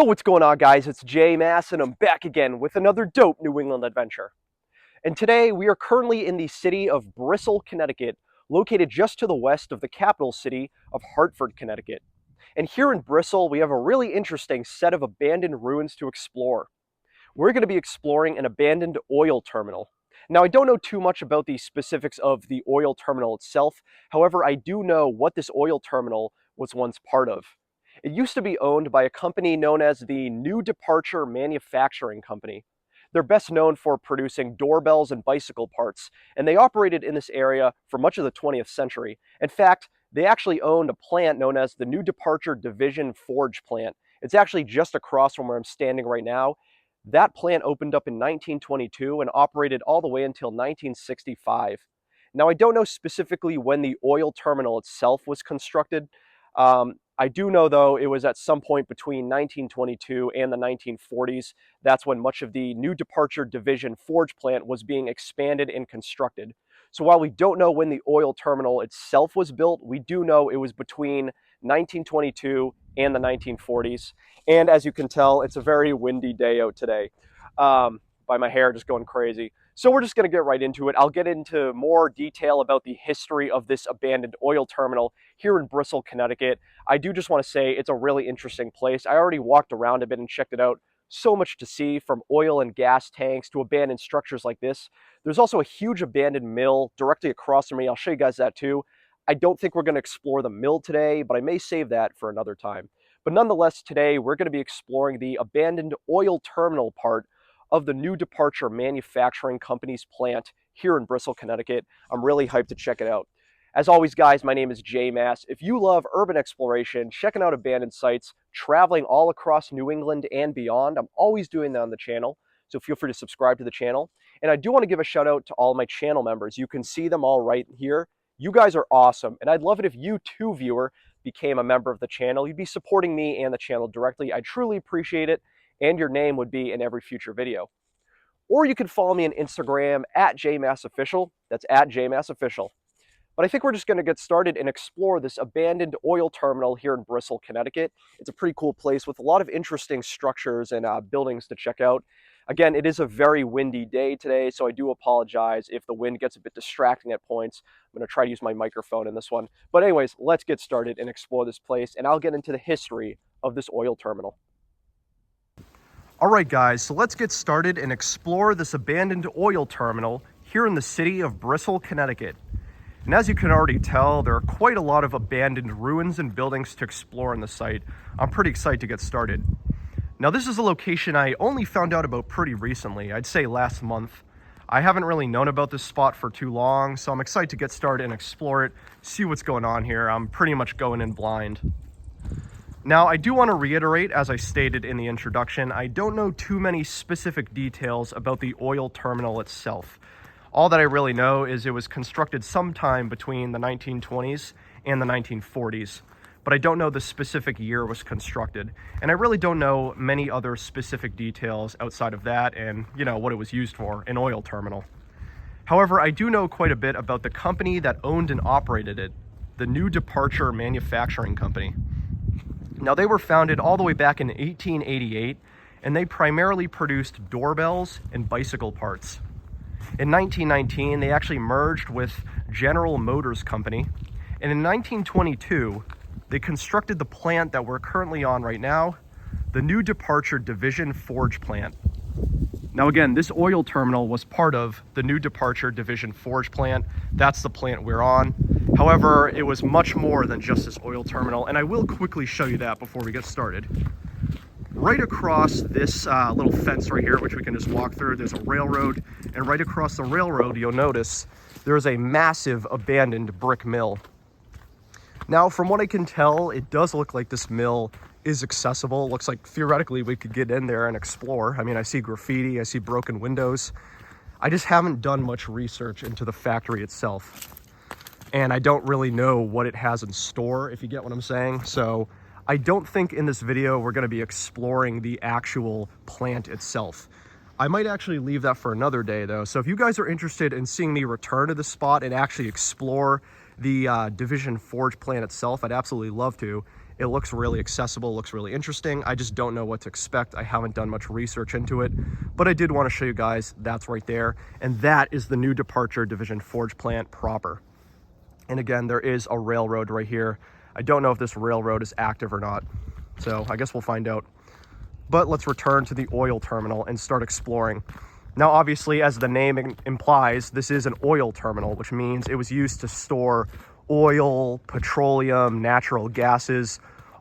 Yo, what's going on, guys? It's Jay Mass, and I'm back again with another dope New England adventure. And today we are currently in the city of Bristol, Connecticut, located just to the west of the capital city of Hartford, Connecticut. And here in Bristol, we have a really interesting set of abandoned ruins to explore. We're going to be exploring an abandoned oil terminal. Now, I don't know too much about the specifics of the oil terminal itself. However, I do know what this oil terminal was once part of. It used to be owned by a company known as the New Departure Manufacturing Company. They're best known for producing doorbells and bicycle parts, and they operated in this area for much of the 20th century. In fact, they actually owned a plant known as the New Departure Division Forge Plant. It's actually just across from where I'm standing right now. That plant opened up in 1922 and operated all the way until 1965. Now, I don't know specifically when the oil terminal itself was constructed. I do know, though, it was at some point between 1922 and the 1940s. That's when much of the New Departure Division Forge Plant was being expanded and constructed. So while we don't know when the oil terminal itself was built, we do know it was between 1922 and the 1940s. And as you can tell, it's a very windy day out today, by my hair just going crazy. So we're just going to get right into it. I'll get into more detail about the history of this abandoned oil terminal here in Bristol, Connecticut. I do just want to say it's a really interesting place. I already walked around a bit and checked it out. So much to see, from oil and gas tanks to abandoned structures like this. There's also a huge abandoned mill directly across from me. I'll show you guys that too. I don't think we're going to explore the mill today, but I may save that for another time. But nonetheless, today we're going to be exploring the abandoned oil terminal part of the New Departure Manufacturing Company's plant here in Bristol, Connecticut. I'm really hyped to check it out. As always, guys, my name is Jay Mass. If you love urban exploration, checking out abandoned sites, traveling all across New England and beyond, I'm always doing that on the channel, so feel free to subscribe to the channel. And I do want to give a shout out to all my channel members. You can see them all right here. You guys are awesome, and I'd love it if you too, viewer, became a member of the channel. You'd be supporting me and the channel directly. I truly appreciate it, and your name would be in every future video. Or you can follow me on Instagram at JMassOfficial. That's at JMassOfficial. But I think we're just going to get started and explore this abandoned oil terminal here in Bristol, Connecticut. It's a pretty cool place with a lot of interesting structures and buildings to check out. Again, it is a very windy day today, so I do apologize if the wind gets a bit distracting at points. I'm going to try to use my microphone in this one. But anyways, let's get started and explore this place, and I'll get into the history of this oil terminal. All right, guys, so let's get started and explore this abandoned oil terminal here in the city of Bristol, Connecticut. And as you can already tell, there are quite a lot of abandoned ruins and buildings to explore on the site. I'm pretty excited to get started. Now, this is a location I only found out about pretty recently, I'd say last month. I haven't really known about this spot for too long, so I'm excited to get started and explore it, see what's going on here. I'm pretty much going in blind. Now, I do want to reiterate, as I stated in the introduction, I don't know too many specific details about the oil terminal itself. All that I really know is it was constructed sometime between the 1920s and the 1940s, but I don't know the specific year it was constructed. And I really don't know many other specific details outside of that and, what it was used for, an oil terminal. However, I do know quite a bit about the company that owned and operated it, the New Departure Manufacturing Company. Now, they were founded all the way back in 1888, and they primarily produced doorbells and bicycle parts. In 1919, they actually merged with General Motors Company, and in 1922, they constructed the plant that we're currently on right now, the New Departure Division Forge Plant. Now again, this oil terminal was part of the New Departure Division Forge Plant. That's the plant we're on. However, it was much more than just this oil terminal, and I will quickly show you that before we get started. Right across this little fence right here, which we can just walk through, there's a railroad, and right across the railroad, you'll notice there is a massive abandoned brick mill. Now, from what I can tell, it does look like this mill is accessible. It looks like theoretically we could get in there and explore. I mean, I see graffiti, I see broken windows. I just haven't done much research into the factory itself. And I don't really know what it has in store, if you get what I'm saying. So I don't think in this video we're going to be exploring the actual plant itself. I might actually leave that for another day, though. So if you guys are interested in seeing me return to the spot and actually explore the Division Forge plant itself, I'd absolutely love to. It looks really accessible, looks really interesting. I just don't know what to expect. I haven't done much research into it, but I did want to show you guys that's right there. And that is the new Departure Division Forge plant proper. And again, there is a railroad right here. I don't know if this railroad is active or not, so I guess we'll find out. But let's return to the oil terminal and start exploring. Now, obviously, as the name implies, this is an oil terminal, which means it was used to store oil, petroleum, natural gases,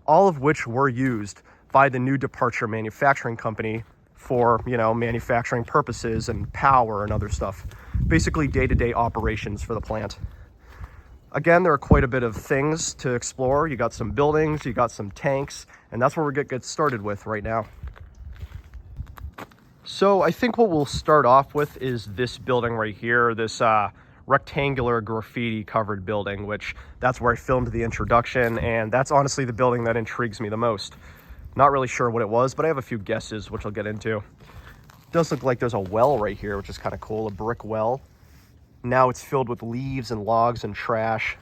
all of which were used by the new Departure Manufacturing Company for, manufacturing purposes and power and other stuff. Basically, day-to-day operations for the plant. Again, there are quite a bit of things to explore. You got some buildings, you got some tanks, and that's where we're get started with right now. So I think what we'll start off with is this building right here, this rectangular graffiti covered building, which that's where I filmed the introduction, and that's honestly the building that intrigues me the most. Not really sure what it was, but I have a few guesses, which I'll get into. It does look like there's a well right here, which is kind of cool, a brick well. Now it's filled with leaves and logs and trash.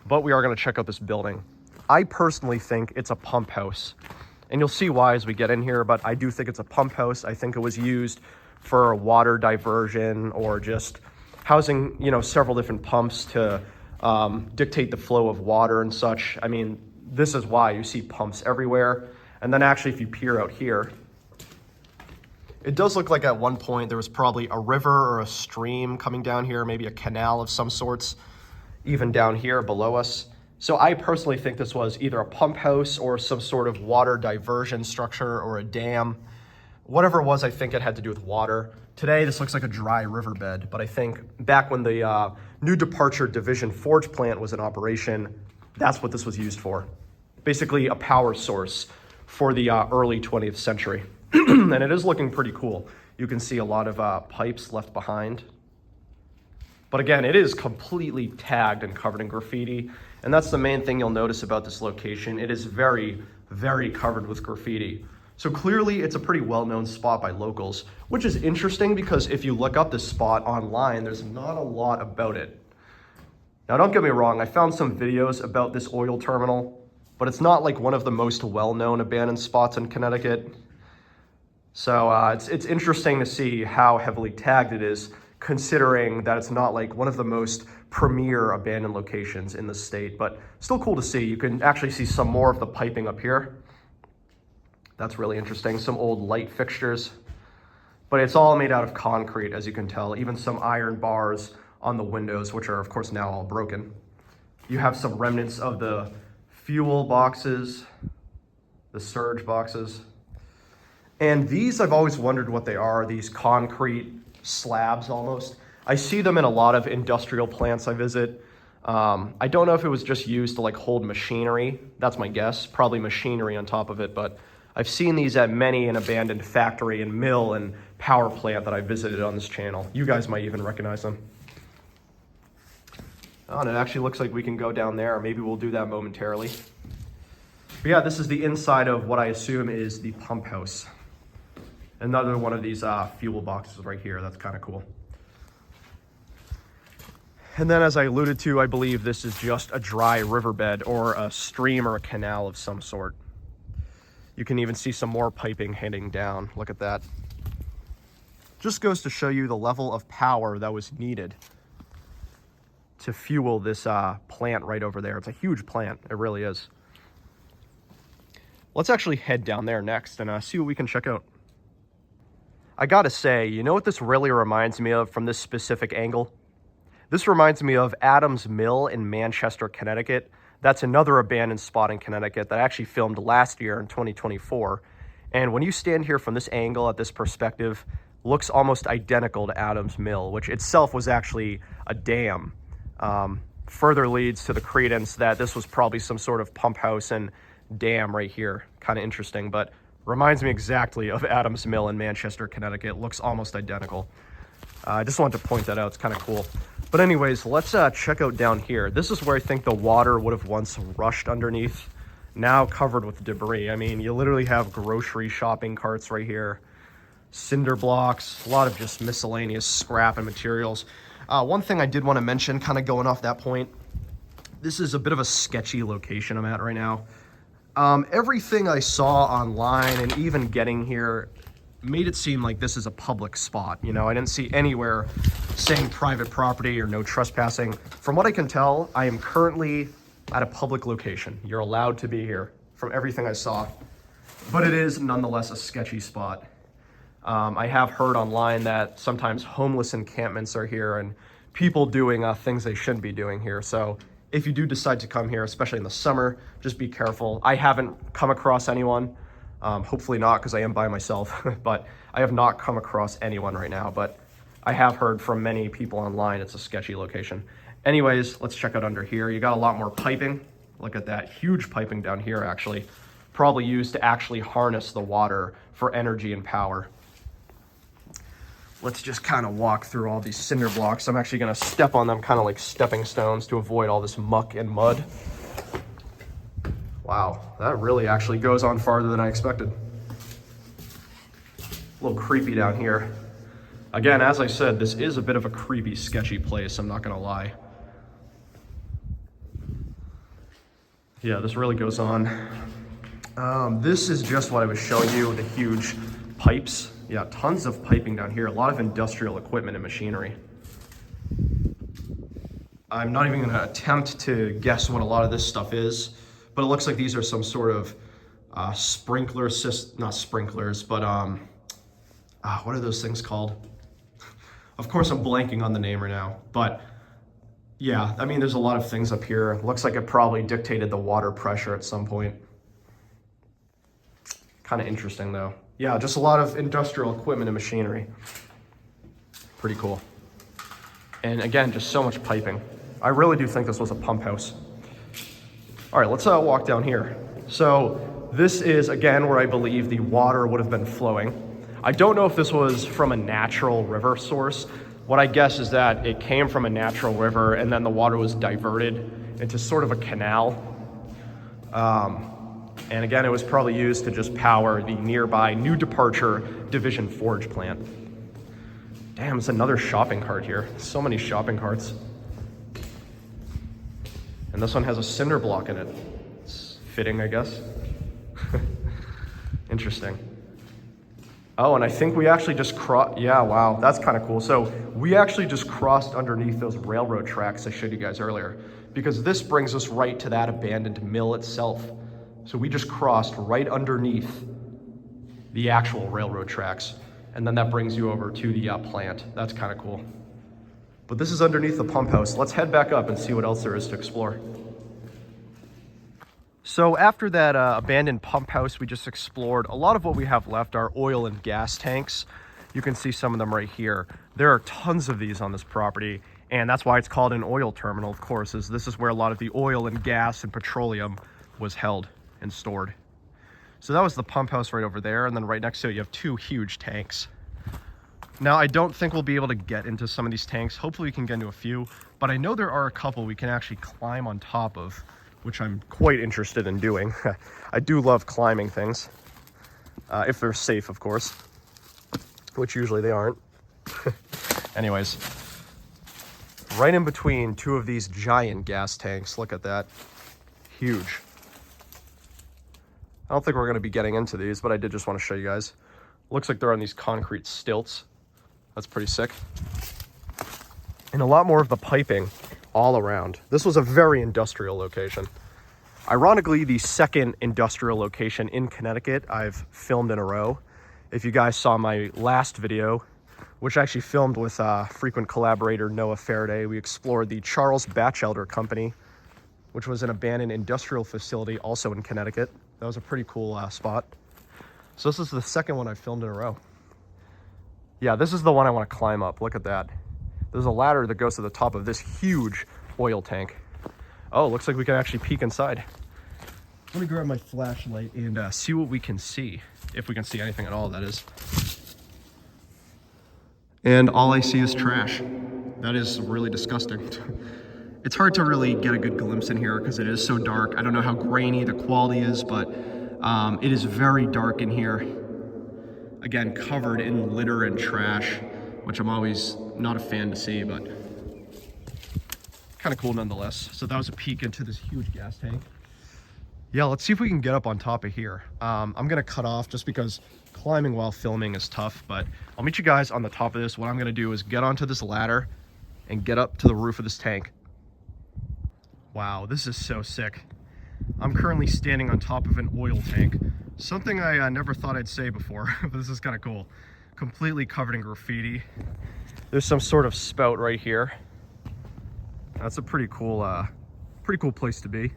But we are going to check out this building. I personally think it's a pump house. And you'll see why as we get in here, but I do think it's a pump house. I think it was used for water diversion or just housing, several different pumps to dictate the flow of water and such. I mean, this is why you see pumps everywhere. And then actually, if you peer out here, it does look like at one point there was probably a river or a stream coming down here, maybe a canal of some sorts, even down here below us. So I personally think this was either a pump house or some sort of water diversion structure or a dam. Whatever it was, I think it had to do with water. Today, this looks like a dry riverbed, but I think back when the new Departure Division Forge plant was in operation, that's what this was used for. Basically a power source for the early 20th century. And it is looking pretty cool. You can see a lot of pipes left behind. But again, it is completely tagged and covered in graffiti. And that's the main thing you'll notice about this location. It is very, very covered with graffiti. So clearly it's a pretty well-known spot by locals, which is interesting because if you look up this spot online, there's not a lot about it. Now, don't get me wrong, I found some videos about this oil terminal, but it's not like one of the most well-known abandoned spots in Connecticut. So it's interesting to see how heavily tagged it is, considering that it's not like one of the most premier abandoned locations in the state, but still cool to see. You can actually see some more of the piping up here. That's really interesting. Some old light fixtures, but it's all made out of concrete, as you can tell. Even some iron bars on the windows, which are of course now all broken. You have some remnants of the fuel boxes, the surge boxes. And these, I've always wondered what they are, these concrete slabs almost. I see them in a lot of industrial plants I visit. I don't know if it was just used to hold machinery. That's my guess, probably machinery on top of it, but I've seen these at many an abandoned factory and mill and power plant that I visited on this channel. You guys might even recognize them. Oh, and it actually looks like we can go down there. Maybe we'll do that momentarily. But yeah, this is the inside of what I assume is the pump house. Another one of these fuel boxes right here. That's kind of cool. And then as I alluded to, I believe this is just a dry riverbed or a stream or a canal of some sort. You can even see some more piping heading down. Look at that. Just goes to show you the level of power that was needed to fuel this plant right over there. It's a huge plant. It really is. Let's actually head down there next and see what we can check out. I gotta say, you know what this really reminds me of from this specific angle? This reminds me of Adams Mill in Manchester, Connecticut. That's another abandoned spot in Connecticut that I actually filmed last year in 2024. And when you stand here from this angle at this perspective, looks almost identical to Adams Mill, which itself was actually a dam. Further leads to the credence that this was probably some sort of pump house and dam right here. Kind of interesting, but reminds me exactly of Adams Mill in Manchester, Connecticut. Looks almost identical. I just wanted to point that out. It's kind of cool. But anyways, let's check out down here. This is where I think the water would have once rushed underneath, now covered with debris. I mean, you literally have grocery shopping carts right here, cinder blocks, a lot of just miscellaneous scrap and materials. One thing I did want to mention, kind of going off that point, This is a bit of a sketchy location I'm at right now. Everything I saw online and even getting here made it seem like this is a public spot. You know, I didn't see anywhere saying private property or no trespassing. From what I can tell, I am currently at a public location. You're allowed to be here from everything I saw, but it is nonetheless a sketchy spot. I have heard online that sometimes homeless encampments are here and people doing things they shouldn't be doing here. So if you do decide to come here, especially in the summer, just be careful. I haven't come across anyone, hopefully not, because I am by myself, but I have not come across anyone right now, but I have heard from many people online it's a sketchy location. Anyways, let's check out under here. You got a lot more piping. Look at that, huge piping down here actually. Probably used to actually harness the water for energy and power. Let's just kind of walk through all these cinder blocks. I'm actually gonna step on them kind of like stepping stones to avoid all this muck and mud. Wow, that really actually goes on farther than I expected. A little creepy down here. Again, as I said, this is a bit of a creepy, sketchy place, I'm not gonna lie. Yeah, this really goes on. This is just what I was showing you, the huge pipes. Yeah, tons of piping down here, a lot of industrial equipment and machinery. I'm not even gonna attempt to guess what a lot of this stuff is, but it looks like these are some sort of sprinkler system, not sprinklers, but what are those things called? Of course, I'm blanking on the name right now, but yeah, I mean, there's a lot of things up here. It looks like it probably dictated the water pressure at some point. Kind of interesting though. Yeah, just a lot of industrial equipment and machinery. Pretty cool. And again, just so much piping. I really do think this was a pump house. All right, let's walk down here. So this is, again, where I believe the water would have been flowing. I don't know if this was from a natural river source. What I guess is that it came from a natural river and then the water was diverted into sort of a canal. And again, it was probably used to just power the nearby New Departure Division Forge plant. Damn, it's another shopping cart here. So many shopping carts. And this one has a cinder block in it. It's fitting, I guess. Interesting. Oh, and I think we actually just crossed, yeah, wow, that's kind of cool. So we actually just crossed underneath those railroad tracks I showed you guys earlier, because this brings us right to that abandoned mill itself. So we just crossed right underneath the actual railroad tracks, and then that brings you over to the plant. That's kind of cool. But this is underneath the pump house. Let's head back up and see what else there is to explore. So after that abandoned pump house we just explored, a lot of what we have left are oil and gas tanks. You can see some of them right here. There are tons of these on this property, and that's why it's called an oil terminal, of course, is this is where a lot of the oil and gas and petroleum was held and stored. So that was the pump house right over there, and then right next to it you have two huge tanks. Now I don't think we'll be able to get into some of these tanks. Hopefully we can get into a few, but I know there are a couple we can actually climb on top of, which I'm quite interested in doing. I do love climbing things, if they're safe, of course, which usually they aren't. Anyways, right in between two of these giant gas tanks, look at that, huge. I don't think we're going to be getting into these, but I did just want to show you guys. Looks like they're on these concrete stilts. That's pretty sick. And a lot more of the piping all around. This was a very industrial location. Ironically, the second industrial location in Connecticut I've filmed in a row. If you guys saw my last video, which I actually filmed with frequent collaborator Noah Faraday, we explored the Charles Batchelder Company, which was an abandoned industrial facility also in Connecticut. That was a pretty cool spot. So this is the second one I've filmed in a row. Yeah, this is the one I want to climb up. Look at that. There's a ladder that goes to the top of this huge oil tank. Oh, looks like we can actually peek inside. Let me grab my flashlight and see what we can see. If we can see anything at all, that is. And all I see is trash. That is really disgusting. It's hard to really get a good glimpse in here because it is so dark. I don't know how grainy the quality is, but it is very dark in here. Again, covered in litter and trash, which I'm always not a fan to see, but kind of cool nonetheless. So that was a peek into this huge gas tank. Yeah, let's see if we can get up on top of here. I'm gonna cut off just because climbing while filming is tough, but I'll meet you guys on the top of this. What I'm gonna do is get onto this ladder and get up to the roof of this tank. Wow, this is so sick. I'm currently standing on top of an oil tank. Something I never thought I'd say before, but this is kind of cool. Completely covered in graffiti. There's some sort of spout right here. That's a pretty cool place to be.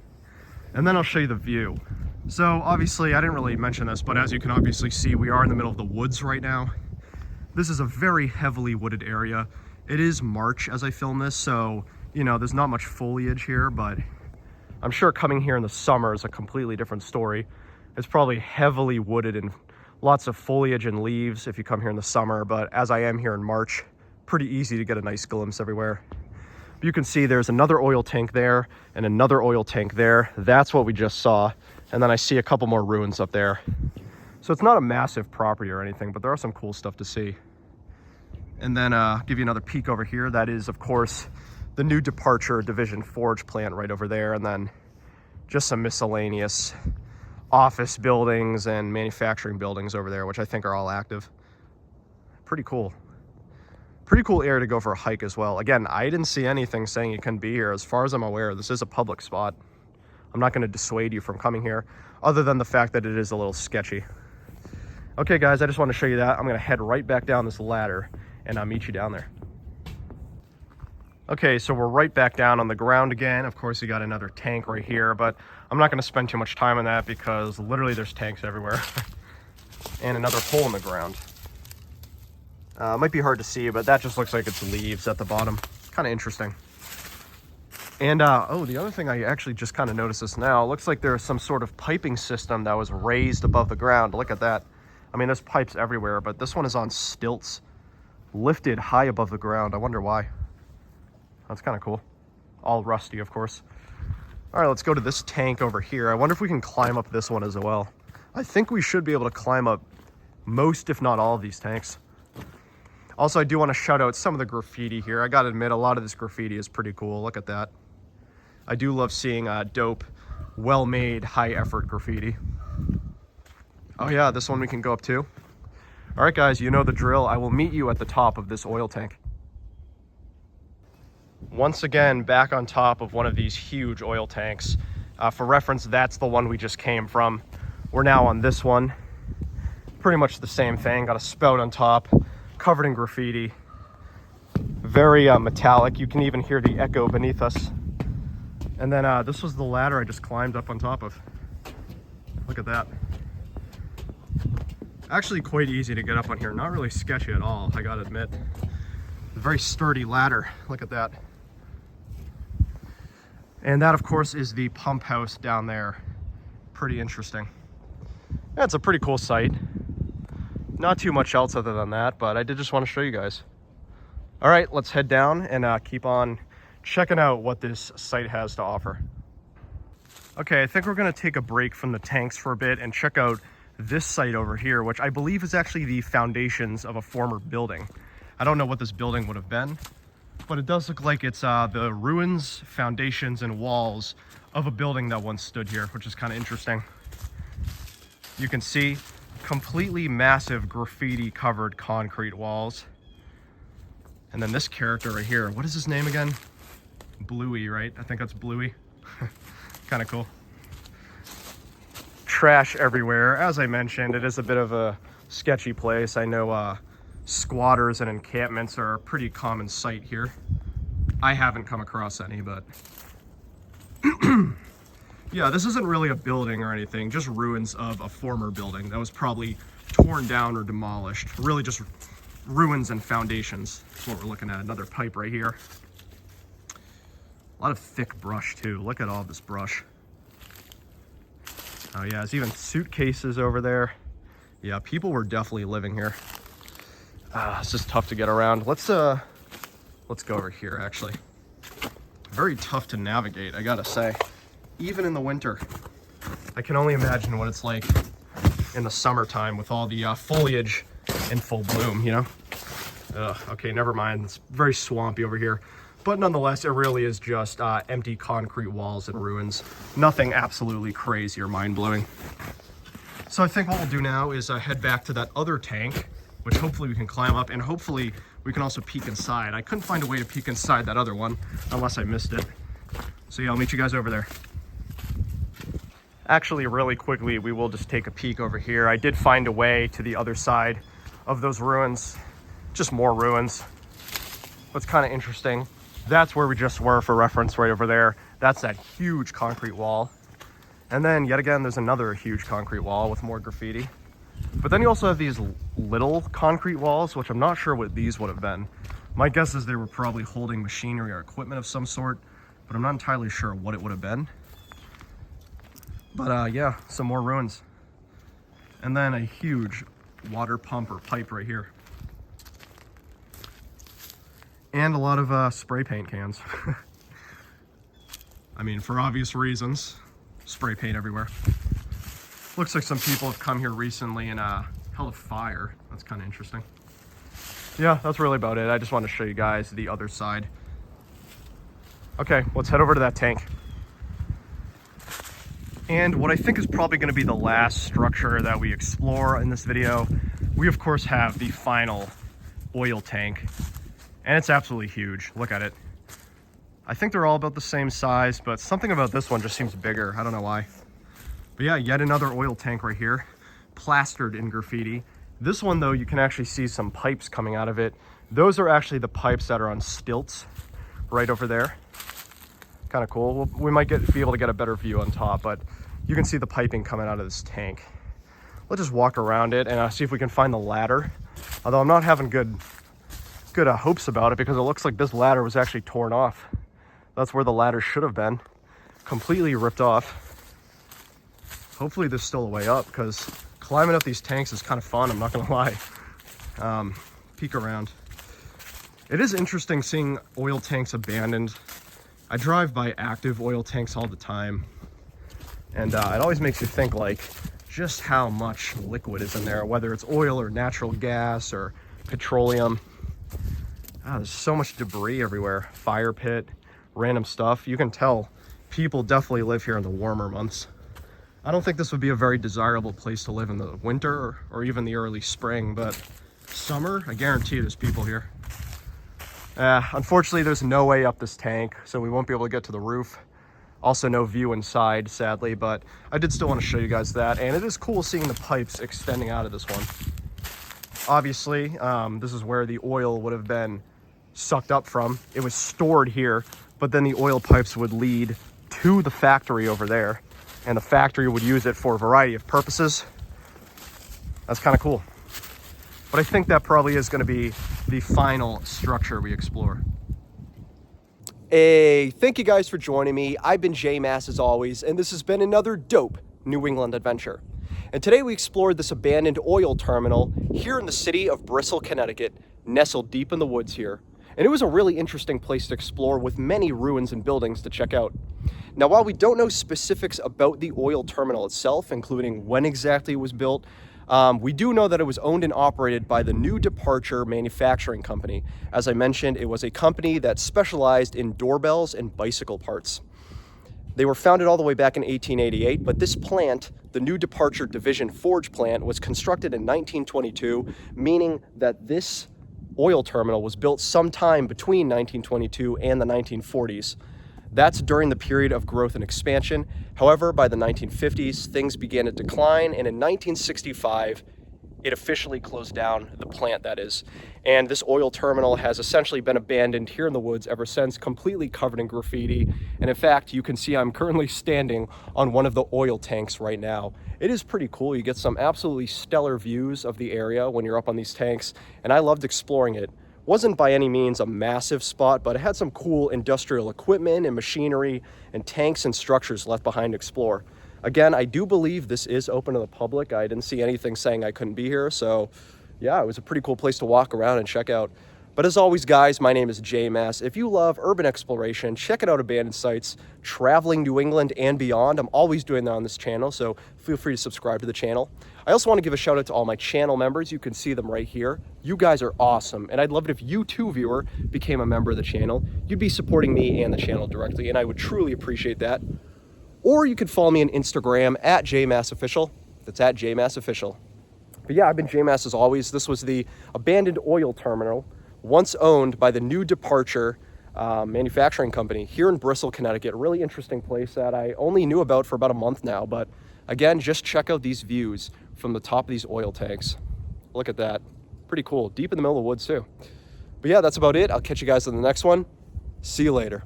And then I'll show you the view. So obviously, I didn't really mention this, but as you can obviously see, we are in the middle of the woods right now. This is a very heavily wooded area. It is March as I film this, so, you know, there's not much foliage here, but I'm sure coming here in the summer is a completely different story. It's probably heavily wooded and lots of foliage and leaves if you come here in the summer, but as I am here in March, pretty easy to get a nice glimpse everywhere. You can see there's another oil tank there and another oil tank there. That's what we just saw. And then I see a couple more ruins up there. So it's not a massive property or anything, but there are some cool stuff to see. And then give you another peek over here. That is, of course, the new Departure Division Forge plant right over there. And then just some miscellaneous office buildings and manufacturing buildings over there, which I think are all active. Pretty cool. Pretty cool area to go for a hike as well. Again, I didn't see anything saying you couldn't be here. As far as I'm aware, this is a public spot. I'm not going to dissuade you from coming here, other than the fact that it is a little sketchy. Okay, guys, I just want to show you that. I'm going to head right back down this ladder, and I'll meet you down there. Okay, so we're right back down on the ground again. Of course, you got another tank right here, but I'm not going to spend too much time on that because literally there's tanks everywhere. And another hole in the ground. Might be hard to see, but that just looks like it's leaves at the bottom. Kind of interesting. And, oh, the other thing I actually just kind of noticed this now, it looks like there's some sort of piping system that was raised above the ground. Look at that. I mean, there's pipes everywhere, but this one is on stilts, lifted high above the ground. I wonder why. That's kind of cool. All rusty, of course. All right, let's go to this tank over here. I wonder if we can climb up this one as well. I think we should be able to climb up most, if not all, of these tanks. Also, I do want to shout out some of the graffiti here. I gotta admit, a lot of this graffiti is pretty cool. Look at that. I do love seeing dope, well-made, high-effort graffiti. Oh yeah, this one we can go up to. All right, guys, you know the drill. I will meet you at the top of this oil tank. Once again, back on top of one of these huge oil tanks. For reference, that's the one we just came from. We're now on this one. Pretty much the same thing. Got a spout on top, covered in graffiti. Very metallic. You can even hear the echo beneath us. And then this was the ladder I just climbed up on top of. Look at that. Actually quite easy to get up on here. Not really sketchy at all, I gotta admit. A very sturdy ladder. Look at that. And that, of course, is the pump house down there. Pretty interesting. That's a pretty cool site. Not too much else other than that, but I did just want to show you guys. All right, let's head down and keep on checking out what this site has to offer. Okay, I think we're going to take a break from the tanks for a bit and check out this site over here, which I believe is actually the foundations of a former building. I don't know what this building would have been, but it does look like it's the ruins, foundations, and walls of a building that once stood here, which is kind of interesting. You can see completely massive graffiti-covered concrete walls. And then this character right here, what is his name again? Bluey, right? I think that's Bluey. Kind of cool. Trash everywhere. As I mentioned, it is a bit of a sketchy place. I know squatters and encampments are a pretty common sight here. I haven't come across any, but yeah, this isn't really a building or anything, just ruins of a former building that was probably torn down or demolished. Really just ruins and foundations. That's what we're looking at. Another pipe right here. A lot of thick brush too. Look at all this brush. Oh yeah, there's even suitcases over there. Yeah, people were definitely living here. It's just tough to get around. Let's go over here actually. Very tough to navigate, I gotta say. Even in the winter. I can only imagine what it's like in the summertime with all the foliage in full bloom, you know? Okay, never mind. It's very swampy over here. But nonetheless, it really is just empty concrete walls and ruins. Nothing absolutely crazy or mind-blowing. So I think what we'll do now is head back to that other tank, which hopefully we can climb up, and hopefully we can also peek inside. I couldn't find a way to peek inside that other one, unless I missed it. So yeah, I'll meet you guys over there. Actually, really quickly, we will just take a peek over here. I did find a way to the other side of those ruins, just more ruins. What's kind of interesting, that's where we just were for reference right over there. That's that huge concrete wall. And then yet again, there's another huge concrete wall with more graffiti. But then you also have these little concrete walls, which I'm not sure what these would have been. My guess is they were probably holding machinery or equipment of some sort, but I'm not entirely sure what it would have been. But yeah, some more ruins. And then a huge water pump or pipe right here. And a lot of spray paint cans. I mean, for obvious reasons, spray paint everywhere. Looks like some people have come here recently and held a fire. That's kind of interesting. Yeah, that's really about it. I just wanted to show you guys the other side. Okay, let's head over to that tank. And what I think is probably going to be the last structure that we explore in this video, we of course have the final oil tank. And it's absolutely huge. Look at it. I think they're all about the same size, but something about this one just seems bigger. I don't know why. But yeah, yet another oil tank right here, plastered in graffiti. This one though, you can actually see some pipes coming out of it. Those are actually the pipes that are on stilts right over there. Kind of cool. We might be able to get a better view on top, but you can see the piping coming out of this tank. Let's just walk around it and see if we can find the ladder. Although I'm not having good hopes about it, because it looks like this ladder was actually torn off. That's where the ladder should have been, completely ripped off. Hopefully there's still a way up, because climbing up these tanks is kind of fun, I'm not gonna lie. Peek around. It is interesting seeing oil tanks abandoned. I drive by active oil tanks all the time, and it always makes you think like just how much liquid is in there, whether it's oil or natural gas or petroleum. There's so much debris everywhere. Fire pit, random stuff. You can tell people definitely live here in the warmer months. I don't think this would be a very desirable place to live in the winter or even the early spring, but summer, I guarantee there's people here. Unfortunately, there's no way up this tank, so we won't be able to get to the roof. Also, no view inside, sadly, but I did still want to show you guys that, and it is cool seeing the pipes extending out of this one. Obviously, this is where the oil would have been sucked up from. It was stored here, but then the oil pipes would lead to the factory over there, and the factory would use it for a variety of purposes. That's kind of cool. But I think that probably is going to be the final structure we explore. Hey, thank you guys for joining me. I've been J-Mass as always, and this has been another dope New England adventure. And today we explored this abandoned oil terminal here in the city of Bristol, Connecticut, nestled deep in the woods here. And it was a really interesting place to explore with many ruins and buildings to check out. Now, while we don't know specifics about the oil terminal itself, including when exactly it was built, we do know that it was owned and operated by the New Departure Manufacturing Company. As I mentioned, it was a company that specialized in doorbells and bicycle parts. They were founded all the way back in 1888, but this plant, the New Departure Division Forge plant, was constructed in 1922, meaning that this oil terminal was built sometime between 1922 and the 1940s. That's during the period of growth and expansion. However, by the 1950s, things began to decline, and in 1965, it officially closed down, the plant that is. And this oil terminal has essentially been abandoned here in the woods ever since, completely covered in graffiti. And in fact, you can see I'm currently standing on one of the oil tanks right now. It is pretty cool. You get some absolutely stellar views of the area when you're up on these tanks, and I loved exploring it. Wasn't by any means a massive spot, but it had some cool industrial equipment and machinery and tanks and structures left behind to explore. Again, I do believe this is open to the public. I didn't see anything saying I couldn't be here, so yeah, it was a pretty cool place to walk around and check out. But as always, guys, my name is Jay Mass. If you love urban exploration, checking out abandoned sites, traveling New England and beyond, I'm always doing that on this channel, so feel free to subscribe to the channel. I also want to give a shout out to all my channel members. You can see them right here. You guys are awesome, and I'd love it if you too, viewer, became a member of the channel. You'd be supporting me and the channel directly, and I would truly appreciate that. Or you could follow me on Instagram at JMassOfficial. That's at JMassOfficial. But yeah, I've been JMass as always. This was the abandoned oil terminal, once owned by the New Departure manufacturing company here in Bristol, Connecticut. A really interesting place that I only knew about for about a month now. But again, just check out these views from the top of these oil tanks. Look at that. Pretty cool. Deep in the middle of the woods too. But yeah, that's about it. I'll catch you guys in the next one. See you later.